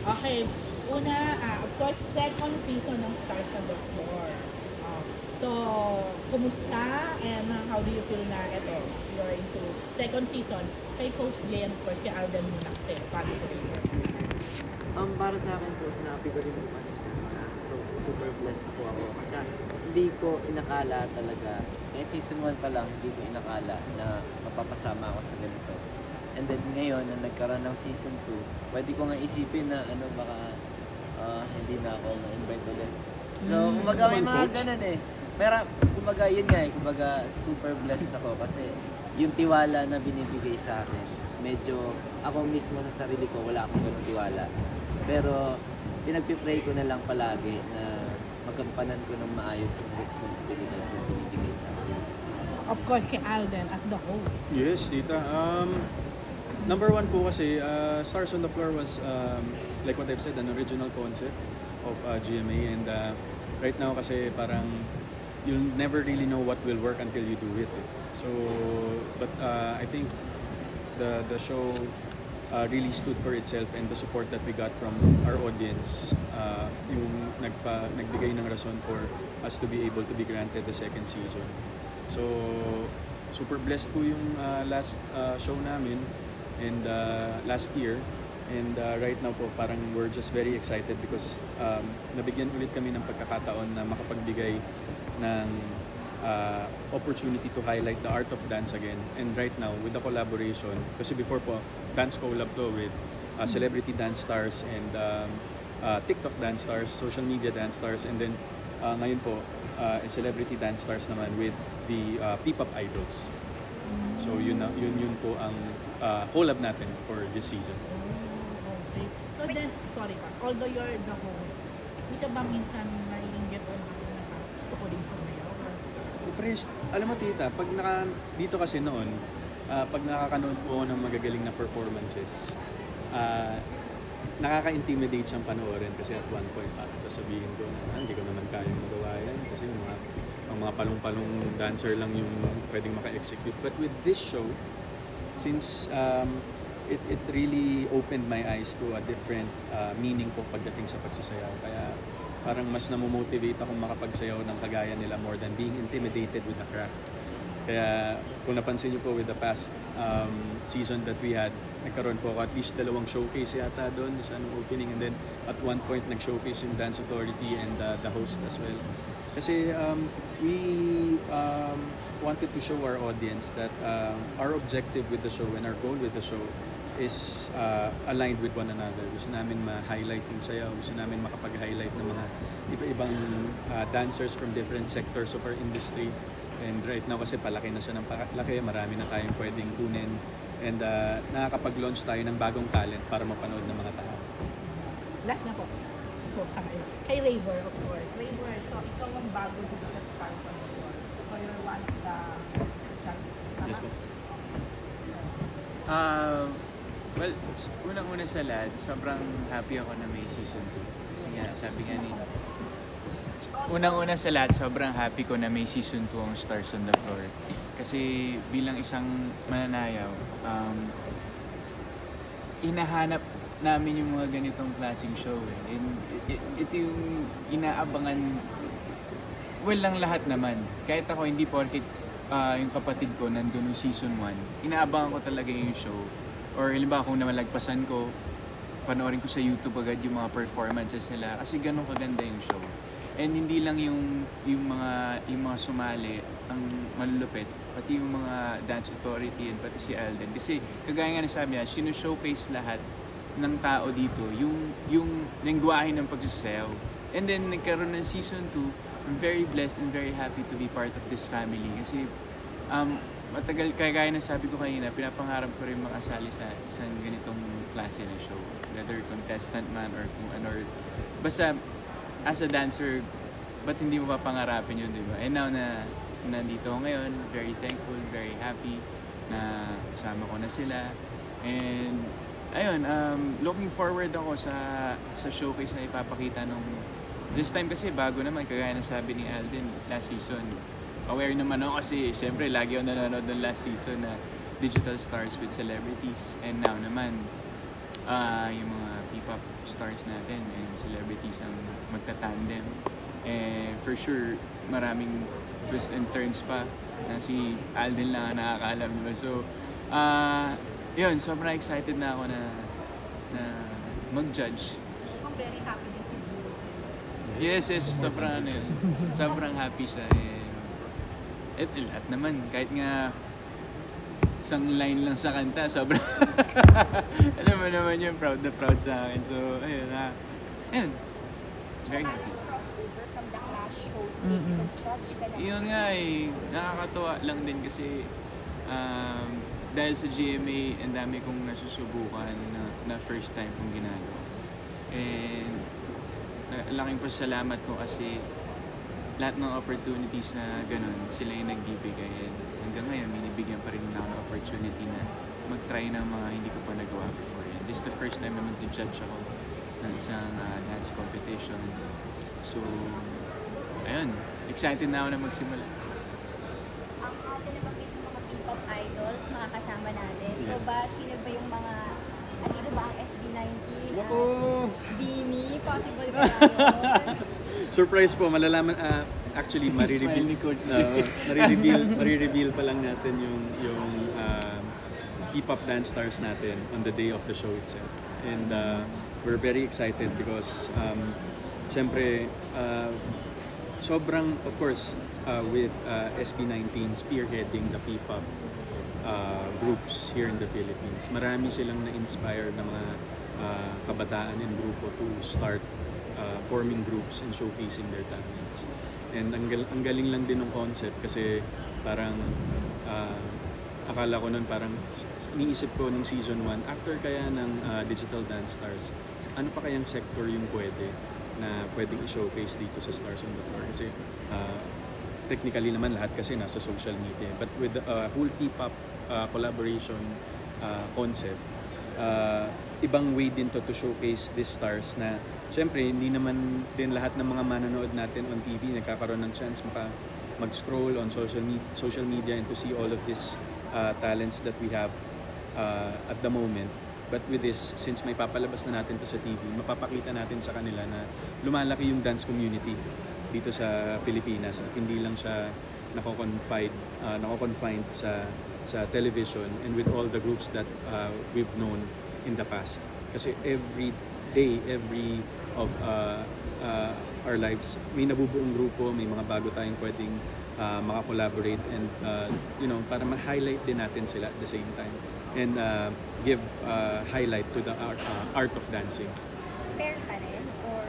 Okay, una, of course, second season ng Stars on the Floor. Ah, so, kumusta and how do you feel na ito, you're into second season? Kay Coach Jay and of course, kay Alden muna kasi, bago sa River. Para sa akin po, sinabi ko rin naman na so super blessed po ako kasi hindi ko inakala talaga, kahit season 1 pa lang, hindi ko inakala na mapapasama ako sa ganito. And then ngayon, na nagkaroon ng season 2, pwede ko nga isipin na baka hindi na ako ma-invite ulit. So, kumbaga may mga ganun eh. Pero, kumbaga yun nga eh, kumbaga super blessed ako kasi yung tiwala na binibigay sa akin, medyo ako mismo sa sarili ko, wala akong ganung tiwala. Pero, pinagpipray ko na lang palagi na magampanan ko ng maayos yung responsibilidad na binibigay sa akin. Of course, kay Alden at the host. Yes, tita. Number one po kasi, Stars on the Floor was, like what I've said, an original concept of GMA. And right now kasi parang you'll never really know what will work until you do it. So, but I think the show really stood for itself, and the support that we got from our audience, yung nagbigay ng rason for us to be able to be granted the second season. So, super blessed po yung last show namin and last year. And right now po, parang we're just very excited because nabigyan ulit kami ng pagkakataon na makapagbigay ng opportunity to highlight the art of dance again. And right now, with the collaboration, kasi before po, dance collab to with celebrity dance stars and TikTok dance stars, social media dance stars, and then ngayon po, celebrity dance stars naman with the P-pop idols. So yun po ang collab natin for this season. Okay. So then, sorry pa, although you're the host, hindi ka ba minsan naiinggit o gusto ko din sumayaw? Alam mo tita, dito kasi noon, pag nakakanood po ako ng magagaling na performances, nakaka-intimidate siyang panoorin kasi at one point sasabihin ko na hindi ko naman kayang magawa yan kasi ang mga palong-palong dancer lang yung pwedeng maka-execute. But with this show, since it really opened my eyes to a different meaning po pagdating sa pagsasayaw. Kaya parang mas namomotivate akong makapagsayaw ng kagaya nila more than being intimidated with the craft. Kaya kung napansin niyo po with the past season that we had, nagkaroon po ako at least 2 showcase yata doon sa opening, and then at one point nag-showcase yung Dance Authority and the host as well. Kasi we wanted to show our audience that our objective with the show and our goal with the show is aligned with one another. Gusto namin ma-highlight yung sayaw, gusto namin makapag-highlight ng mga iba-ibang dancers from different sectors of our industry. And right now kasi palaki na siya ng palaki, marami na tayong pwedeng kunin. And nakakapag-launch tayo ng bagong talent para mapanood ng mga tao. Last na po. So, kay Raver, of course. Raver, so ikaw ang bago dito sa Stars on the Floor. So, you're once the... Yes po. Well, unang-una sa lahat, sobrang happy ako na may season 2. Kasi nga, sabi nga ni... Unang-una sa lahat, sobrang happy ko na may season 2 ang Stars on the Floor. Kasi bilang isang mananayaw, hinahanap namin yung mga ganitong klaseng show eh. And ito yung inaabangan, well lang lahat naman. Kahit ako hindi porket yung kapatid ko nandun yung season 1, inaabangan ko talaga yung show. Or halimbawa kung namalagpasan ko, panoorin ko sa YouTube agad yung mga performances nila kasi ganun kaganda yung show. And hindi lang yung mga sumali ang malulupit, pati yung mga Dance Authority and pati si Alden. Kasi kagaya nga nasabi niya, sino-showcase lahat ng tao dito yung lengguwahe ng pagsasayaw. And then nagkaroon ng season 2, I'm very blessed and very happy to be part of this family kasi matagal, kagaya ng sabi ko kanina, pinapangarap ko rin makasali sa isang ganitong klase na show. Whether contestant man or kung ano, or basta as a dancer, ba't hindi mo papangarapin yun, di ba? And now na nandito ako ngayon, very thankful, very happy na kasama ko na sila. And ayun, looking forward ako sa showcase na ipapakita nung this time kasi bago naman, kagaya ng sabi ni Alden last season. Aware naman ako kasi syempre lagi ako nanonood ng last season na Digital Stars with Celebrities. And now naman, yung mga P-pop stars natin and celebrities ang magta-tandem. For sure, maraming twists and turns pa na si Alden lang ang nakakaalam, diba? So, yun, sobrang excited na ako na mag-judge. I'm very happy that you do. Yes, sobrang yun. Sobrang happy siya. Lahat naman, kahit nga isang line lang sa kanta, sobrang alam mo naman yun, proud na proud sa akin. So, ayun, ayun. Very happy. Crossover from the Clash hosting to judge ka na. Yun nga nakakatuwa lang din kasi dahil sa GMA, ang dami kong nasusubukan na first time kong ginagawa. And laking pasalamat ko kasi lahat ng opportunities na ganun, sila yung nagbibigay. And hanggang ngayon, binibigyan pa rin nila ako ng opportunity na mag-try ng mga hindi ko pa nagawa before. And this is the first time na mag-judge ako ng isang dance competition. So, ayun, excited na ako na magsimula. Ang atin na bakit yung mga P-pop idols makakasama natin. So Yes. ba, sino ba yung mga, ano ba ang SB19? Nako! Dini, possible ba yun? Surprise po, malalaman, actually, Smile ni Coach. marireveal pa lang natin yung P-pop dance stars natin on the day of the show itself. And we're very excited because syempre, sobrang, of course, with SB19 spearheading the P-pop groups here in the Philippines, marami silang na-inspire na mga kabataan and grupo to start forming groups and showcasing their talents. And ang galing lang din ng concept kasi parang akala ko nun parang iniisip ko nung season 1, after kaya ng Digital Dance Stars, ano pa kayang sector yung pwede na pwedeng i-showcase dito sa Stars on the Floor? Kasi technically naman lahat kasi nasa social media. But with the whole P-pop collaboration concept, ibang way din to showcase these stars na syempre hindi naman din lahat ng mga manonood natin on TV nagkakaroon ng chance mag-scroll on social media and to see all of these talents that we have at the moment. But with this, since may papalabas na natin to sa TV, mapapakita natin sa kanila na lumalaki yung dance community dito sa Pilipinas at hindi lang siya nako-confined sa television and with all the groups that we've known in the past. Kasi every day, every of our lives, may nabubuong grupo, may mga bago tayong pwedeng maka-collaborate and para ma-highlight din natin sila at the same time and give highlight to the art of dancing. Pair pa rin? Or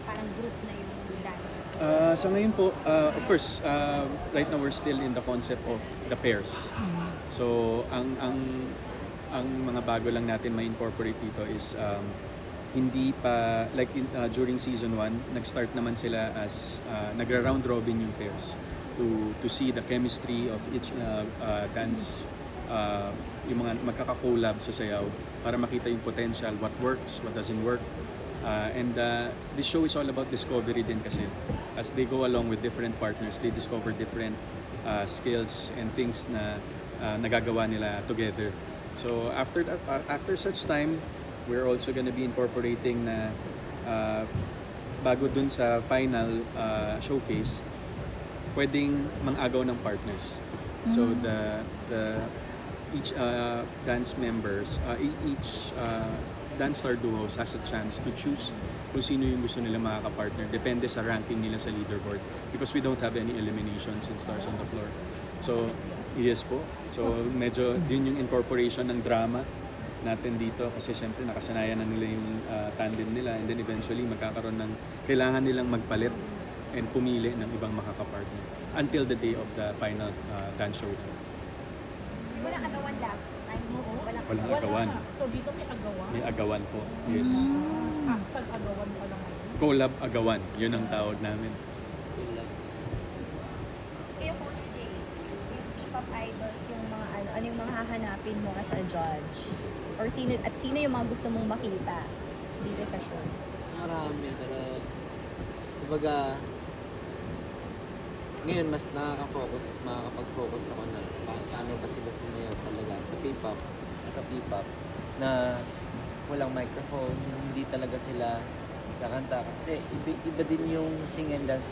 parang group na yung dance? So ngayon po, of course, right now we're still in the concept of the pairs. So ang mga bago lang natin ma-incorporate dito is hindi pa, like during season 1, nag-start naman sila as nagra-round robin yung pairs to see the chemistry of each dance, yung mga magkaka-collab sa sayaw para makita yung potential, what works, what doesn't work. And this show is all about discovery din kasi as they go along with different partners, they discover different skills and things na nagagawa nila together. So after such time, we're also gonna be incorporating na bago dun sa final showcase, pwedeng mang-agaw ng partners. So each dance members, each dance star duos has a chance to choose kung sino yung gusto nila makaka-partner. Depende sa ranking nila sa leaderboard because we don't have any eliminations in Stars on the Floor. So, yes po. So, medyo din yung incorporation ng drama natin dito kasi syempre nakasanayan na nila yung tandem nila and then eventually magkakaroon ng kailangan nilang magpalit and pumili ng ibang makaka-partner until the day of the final dance show. Walang agawan last time. Walang agawan. na. So dito may agawan. May agawan po. Yes. Hashtag agawan pa lang ngayon. Collab agawan. Yun ang tawag namin. Kaya Coach Jay, yung P-pop idols, yung mga ano yung mga hahanapin mo as a judge? Or sino yung mga gusto mong makita dito sa show? Marami, pero kumbaga ngayon mas makakapag-focus ako na paano ba sila sumayaw talaga sa P-pop na walang microphone, yung hindi talaga sila kakanta. Kasi iba din yung sing and dance